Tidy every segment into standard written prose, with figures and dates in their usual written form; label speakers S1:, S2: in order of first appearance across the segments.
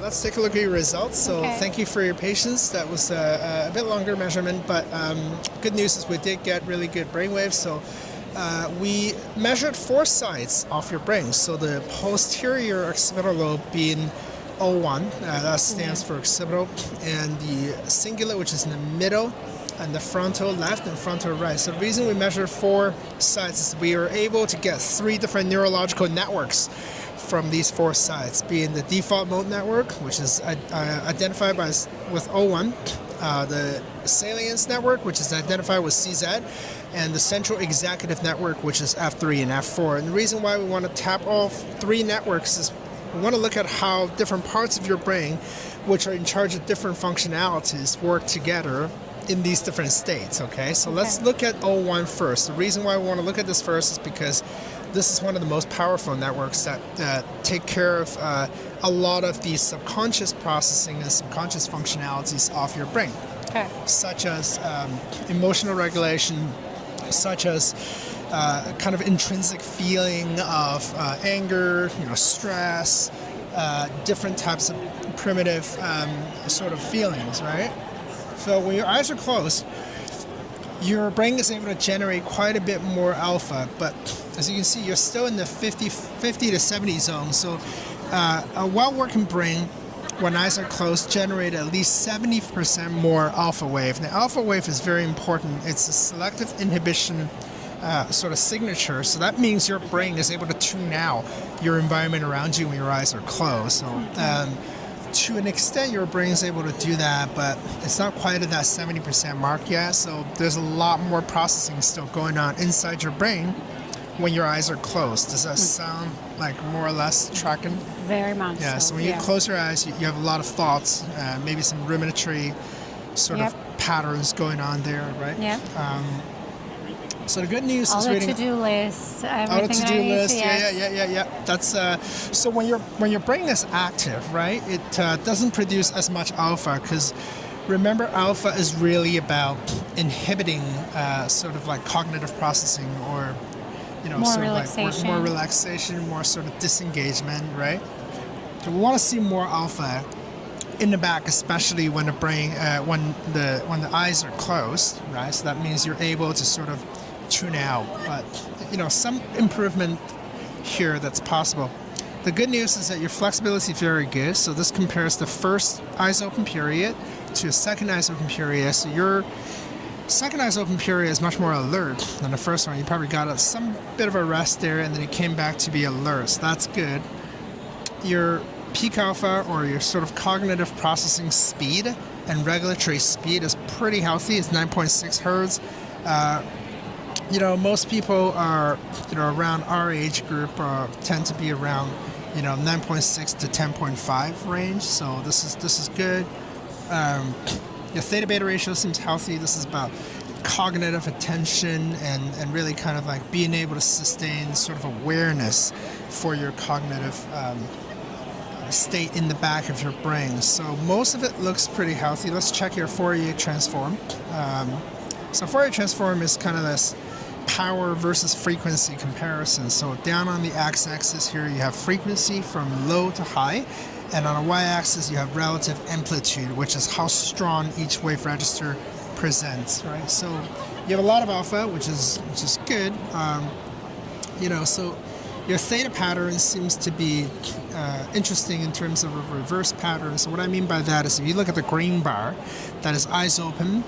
S1: let's take a look at your results. So thank you for your patience. That was a bit longer measurement, but good news is we did get really good brainwaves. So we measured 4 sides of your brain. So the posterior occipital lobe being O1, that stands for occipital, and the cingulate, which is in the middle, and the frontal left and frontal right. So the reason we measured 4 sides is we were able to get 3 different neurological networks from these 4 sides, being the default mode network, which is identified with O1, the salience network, which is identified with CZ, and the central executive network, which is F3 and F4. And the reason why we want to tap all 3 networks is we want to look at how different parts of your brain, which are in charge of different functionalities, work together in these different states, okay? So let's look at O1 first. The reason why we want to look at this first is because this is one of the most powerful networks that take care of a lot of the subconscious processing and subconscious functionalities of your brain, such as emotional regulation, such as kind of intrinsic feeling of anger, stress, different types of primitive sort of feelings, right? So when your eyes are closed, your brain is able to generate quite a bit more alpha, but as you can see, you're still in the 50 to 70 zone. So a well-working brain, when eyes are closed, generate at least 70% more alpha wave. Now, alpha wave is very important. It's a selective inhibition sort of signature. So that means your brain is able to tune out your environment around you when your eyes are closed. So to an extent, your brain is able to do that, but it's not quite at that 70% mark yet. So there's a lot more processing still going on inside your brain when your eyes are closed. Does that sound like more or less tracking?
S2: Very much.
S1: Yeah, so when you close your eyes, you have a lot of thoughts, maybe some ruminatory sort of patterns going on there, right?
S2: Yeah.
S1: So the good news
S2: all
S1: is
S2: the
S1: reading
S2: to-do lists, everything
S1: all the to-do
S2: I need
S1: list.
S2: to,
S1: Yeah. That's so when your brain is active, right? It doesn't produce as much alpha because remember, alpha is really about inhibiting sort of like cognitive processing or
S2: more
S1: sort
S2: relaxation.
S1: of like more relaxation, more sort of disengagement, right? So we want to see more alpha in the back, especially when the brain when the eyes are closed, right? So that means you're able to sort of tune out, but some improvement here that's possible. The good news is that your flexibility is very good. So this compares the first eyes open period to a second eyes open period. So your second eyes open period is much more alert than the first one. You probably got some bit of a rest there, and then you came back to be alert. So that's good. Your peak alpha, or your sort of cognitive processing speed and regulatory speed, is pretty healthy. It's 9.6 hertz. Most people are, around our age group tend to be around, 9.6 to 10.5 range. So this is good. Your theta beta ratio seems healthy. This is about cognitive attention and really kind of like being able to sustain sort of awareness for your cognitive state in the back of your brain. So most of it looks pretty healthy. Let's check your Fourier transform. So Fourier transform is kind of this power versus frequency comparison. So down on the x-axis here you have frequency from low to high, and on a y-axis you have relative amplitude, which is how strong each wave register presents, right? So you have a lot of alpha, which is good. So your theta pattern seems to be interesting in terms of a reverse pattern. So what I mean by that is if you look at the green bar, that is eyes open,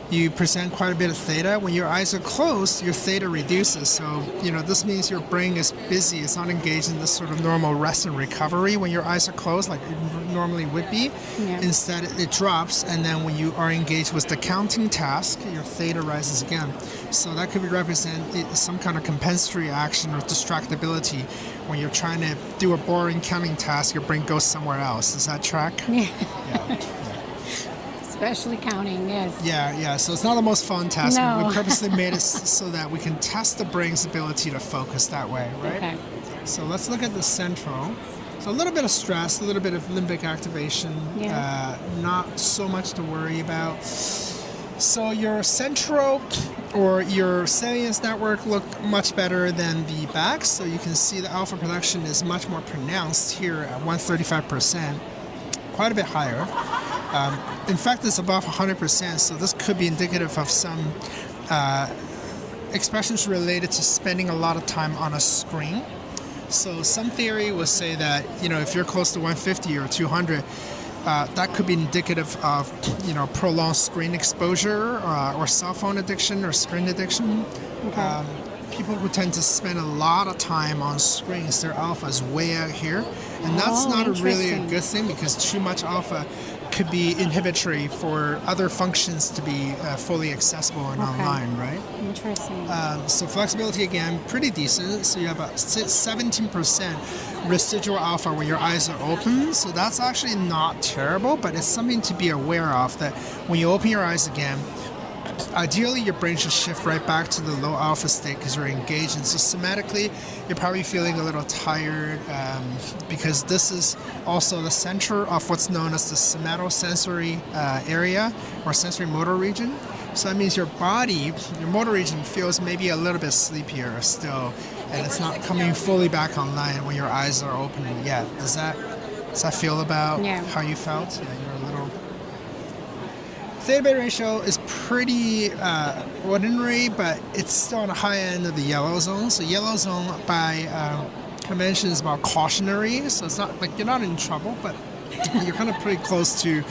S1: you present quite a bit of theta. When your eyes are closed, your theta reduces. So, this means your brain is busy. It's not engaged in this sort of normal rest and recovery when your eyes are closed, like it normally would be. Yeah. Instead, it drops, and then when you are engaged with the counting task, your theta rises again. So that could represent some kind of compensatory action or distractibility. When you're trying to do a boring counting task, your brain goes somewhere else. Does that track? Yeah.
S2: Especially counting, yes.
S1: Yeah. So it's not the most fun task.
S2: No.
S1: We purposely made it so that we can test the brain's ability to focus that way, right?
S2: Okay.
S1: So let's look at the central. So a little bit of stress, a little bit of limbic activation.
S2: Yeah.
S1: Not so much to worry about. So your central or your salience network look much better than the back. So you can see the alpha production is much more pronounced here at 135%. quite a bit higher. In fact, it's above 100%, so this could be indicative of some expressions related to spending a lot of time on a screen. So some theory will say that, if you're close to 150 or 200, that could be indicative of, prolonged screen exposure or cell phone addiction or screen addiction.
S2: Okay.
S1: People who tend to spend a lot of time on screens, their alpha is way out here. And that's not really a good thing, because too much alpha could be inhibitory for other functions to be fully accessible and online, right?
S2: Interesting.
S1: So flexibility, again, pretty decent. So you have about 17% residual alpha when your eyes are open. So that's actually not terrible, but it's something to be aware of, that when you open your eyes again, ideally your brain should shift right back to the low alpha state because you're engaged. And so somatically, you're probably feeling a little tired because this is also the center of what's known as the somatosensory area or sensory motor region. So that means your body, your motor region feels maybe a little bit sleepier still, and it's not coming fully back online when your eyes are open yet. Does that feel about how you felt? Yeah, you're a little... Theta beta ratio is pretty ordinary, but it's still on the high end of the yellow zone. So yellow zone by convention is about cautionary. So it's not like you're not in trouble, but you're kind of pretty close to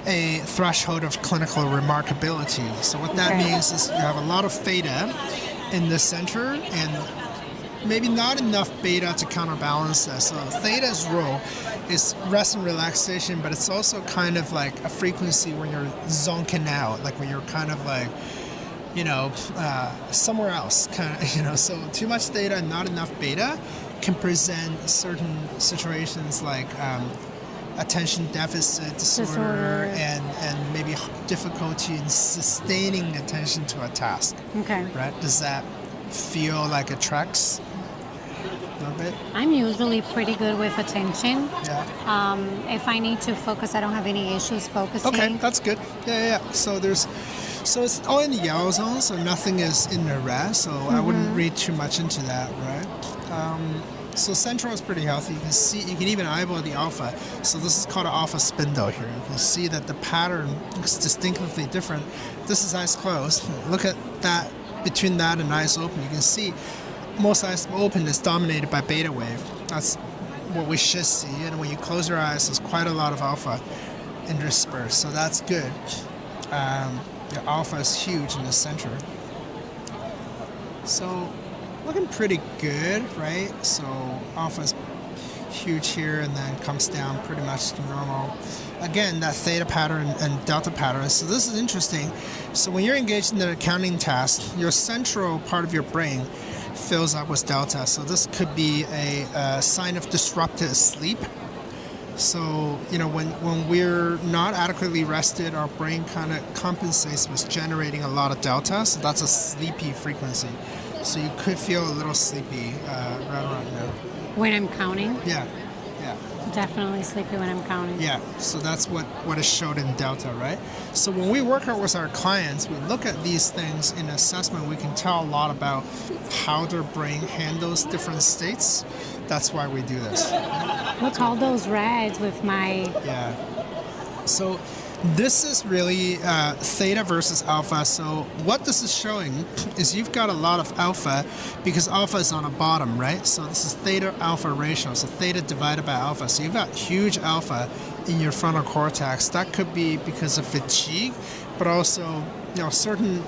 S1: a threshold of clinical remarkability. So what that means is you have a lot of theta in the center and maybe not enough beta to counterbalance that. So theta's role is rest and relaxation, but it's also kind of like a frequency when you're zonking out, like when you're kind of like, somewhere else, kind of, so too much theta and not enough beta can present certain situations like attention deficit disorder and maybe difficulty in sustaining attention to a task.
S2: Okay.
S1: Right? Does that feel like it tracks? Bit?
S2: I'm usually pretty good with attention.
S1: Yeah.
S2: If I need to focus, I don't have any issues focusing.
S1: Okay, that's good. Yeah. So it's all in the yellow zone, so nothing is in the red. So I wouldn't read too much into that, right? So central is pretty healthy. You can even eyeball the alpha. So this is called an alpha spindle here. You can see that the pattern looks distinctively different. This is eyes closed. Look at that between that and eyes open. You can see most eyes open is dominated by beta wave. That's what we should see. And when you close your eyes, there's quite a lot of alpha interspersed. So that's good. The alpha is huge in the center. So looking pretty good, right? So alpha is huge here and then comes down pretty much to normal. Again, that theta pattern and delta pattern. So this is interesting. So when you're engaged in an accounting task, your central part of your brain fills up with delta. So this could be a sign of disrupted sleep. So, when we're not adequately rested, our brain kind of compensates with generating a lot of delta. So that's a sleepy frequency. So you could feel a little sleepy right around there.
S2: When I'm counting?
S1: Yeah.
S2: Definitely sleepy when I'm counting.
S1: Yeah, so that's what is showed in delta, right? So when we work out with our clients, we look at these things in assessment. We can tell a lot about how their brain handles different states. That's why we do this.
S2: Look, all those reds with my...
S1: Yeah. So this is really theta versus alpha. So what this is showing is you've got a lot of alpha because alpha is on the bottom, right? So this is theta alpha ratio. So theta divided by alpha. So you've got huge alpha in your frontal cortex. That could be because of fatigue, but also certain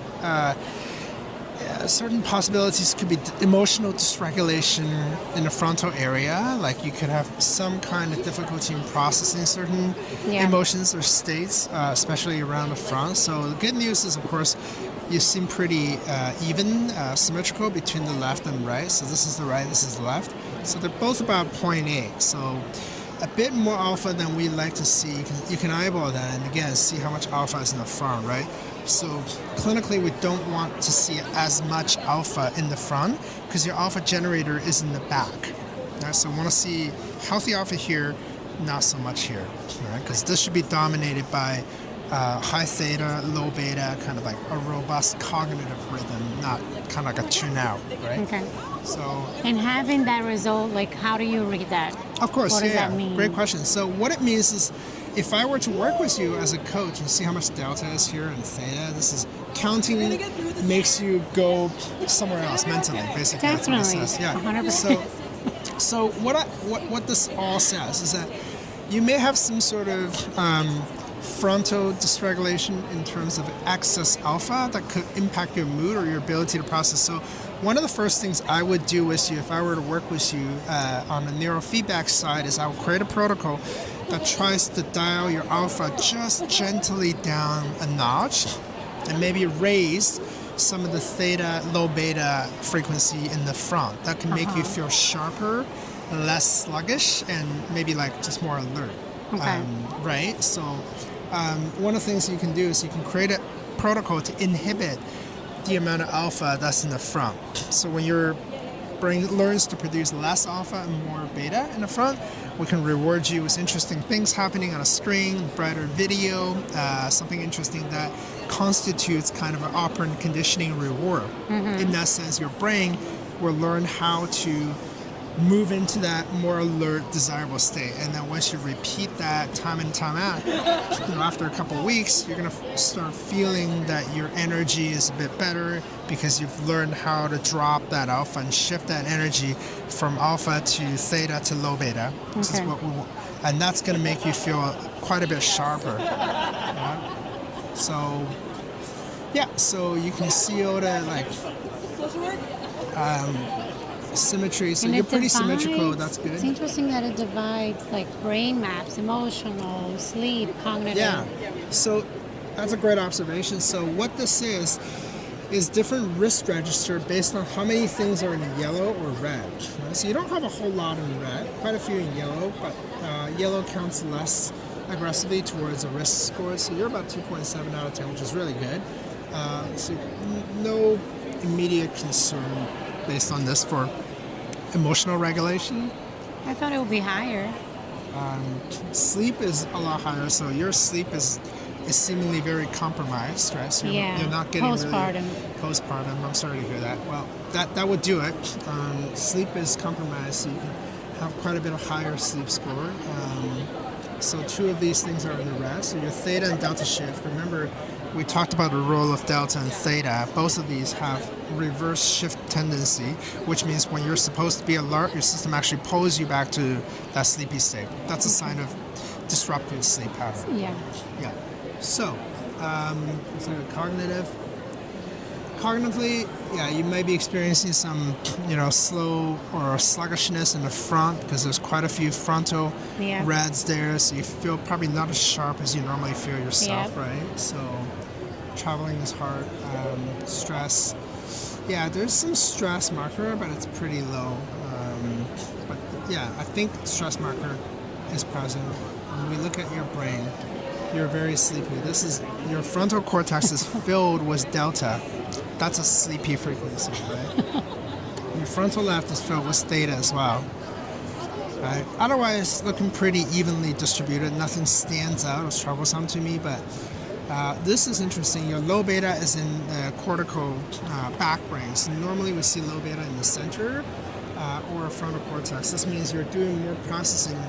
S1: possibilities could be emotional dysregulation in the frontal area. Like you could have some kind of difficulty in processing certain emotions or states, especially around the front. So the good news is, of course, you seem pretty even, symmetrical between the left and right. So this is the right, this is the left. So they're both about 0.8. So a bit more alpha than we like to see. You can eyeball that and again see how much alpha is in the front, right? So clinically, we don't want to see as much alpha in the front because your alpha generator is in the back. Right? So we want to see healthy alpha here, not so much here, right? Because this should be dominated by high theta, low beta, kind of like a robust cognitive rhythm, not kind of like a tune out, right?
S2: Okay.
S1: So.
S2: And having that result, like, how do you read that?
S1: Of course,
S2: what does that mean?
S1: Great question. So what it means is if I were to work with you as a coach and see how much delta is here and theta, this is counting makes you go somewhere else mentally, basically.
S2: Definitely.
S1: That's what it says. Yeah.
S2: 100%.
S1: So what this all says is that you may have some sort of frontal dysregulation in terms of excess alpha that could impact your mood or your ability to process. So one of the first things I would do with you if I were to work with you on the neurofeedback side is I would create a protocol that tries to dial your alpha just gently down a notch and maybe raise some of the theta, low beta frequency in the front. That can make you feel sharper, less sluggish, and maybe like just more alert.
S2: Okay.
S1: Right? So one of the things you can do is you can create a protocol to inhibit the amount of alpha that's in the front. So when your brain learns to produce less alpha and more beta in the front, we can reward you with interesting things happening on a screen, brighter video, something interesting that constitutes kind of an operant conditioning reward. In that sense, your brain will learn how to move into that more alert, desirable state. And then once you repeat that time and time out, after a couple of weeks, you're going to start feeling that your energy is a bit better because you've learned how to drop that alpha and shift that energy from alpha to theta to low beta. This is what we want. And that's going to make you feel quite a bit sharper. So you can see all the symmetry. So
S2: And
S1: you're
S2: it
S1: pretty
S2: divides-
S1: symmetrical. That's good.
S2: It's interesting that it divides like brain maps, emotional, sleep, cognitive.
S1: Yeah. So that's a great observation. So what this is different risk register based on how many things are in yellow or red. Right? So you don't have a whole lot in red, quite a few in yellow, but yellow counts less aggressively towards a risk score. So you're about 2.7 out of 10, which is really good. So no immediate concern based on this for emotional regulation.
S2: I thought it would be higher.
S1: Sleep is a lot higher, so your sleep is seemingly very compromised, right? So you're not getting
S2: postpartum.
S1: Postpartum. I'm sorry to hear that. Well, that would do it. Sleep is compromised, so you can have quite a bit of higher sleep score. So two of these things are in the red. So your theta and delta shift. Remember, we talked about the role of delta and theta. Both of these have reverse shift tendency, which means when you're supposed to be alert, your system actually pulls you back to that sleepy state. That's a sign of disrupted sleep pattern.
S2: Yeah.
S1: Yeah. So, cognitive. Cognitively, yeah, you may be experiencing some, slow or sluggishness in the front because there's quite a few frontal reds there, so you feel probably not as sharp as you normally feel yourself, right? So, traveling is hard. Stress. Yeah, there's some stress marker, but it's pretty low. But yeah, I think stress marker is present. When we look at your brain, you're very sleepy. Your frontal cortex is filled with delta. That's a sleepy frequency, right? Your frontal left is filled with theta as well. Right? Otherwise, looking pretty evenly distributed. Nothing stands out as troublesome to me, but this is interesting. Your low beta is in the cortical back brain. So normally we see low beta in the center or frontal cortex. This means you're doing more processing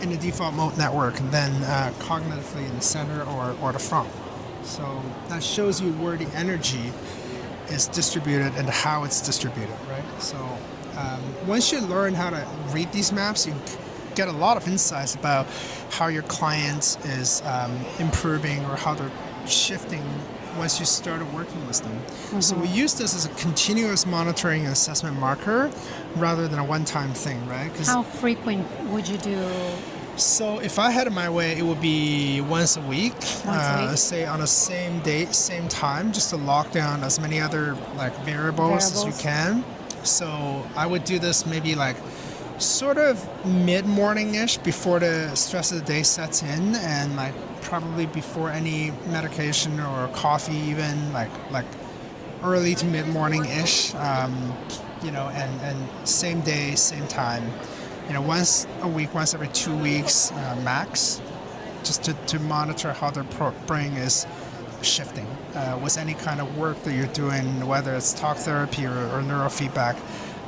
S1: in the default mode network than cognitively in the center or the front. So that shows you where the energy is distributed and how it's distributed, right? So once you learn how to read these maps, you get a lot of insights about how your client is improving or how they're shifting once you started working with them. So we use this as a continuous monitoring and assessment marker rather than a one-time thing, right?
S2: How frequent would you do?
S1: So if I had it my way, it would be once a week, say on the same date, same time, just to lock down as many other variables as you can. So I would do this maybe sort of mid-morning-ish before the stress of the day sets in, and probably before any medication or coffee even, like early to mid-morning-ish, and same day, same time. Once a week, once every 2 weeks max, just to monitor how the brain is shifting with any kind of work that you're doing, whether it's talk therapy or neurofeedback.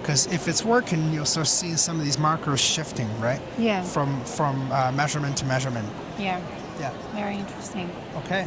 S1: Because if it's working, you'll start seeing some of these markers shifting, right?
S2: Yeah.
S1: From measurement to measurement.
S2: Yeah.
S1: Yeah.
S2: Very interesting.
S1: Okay.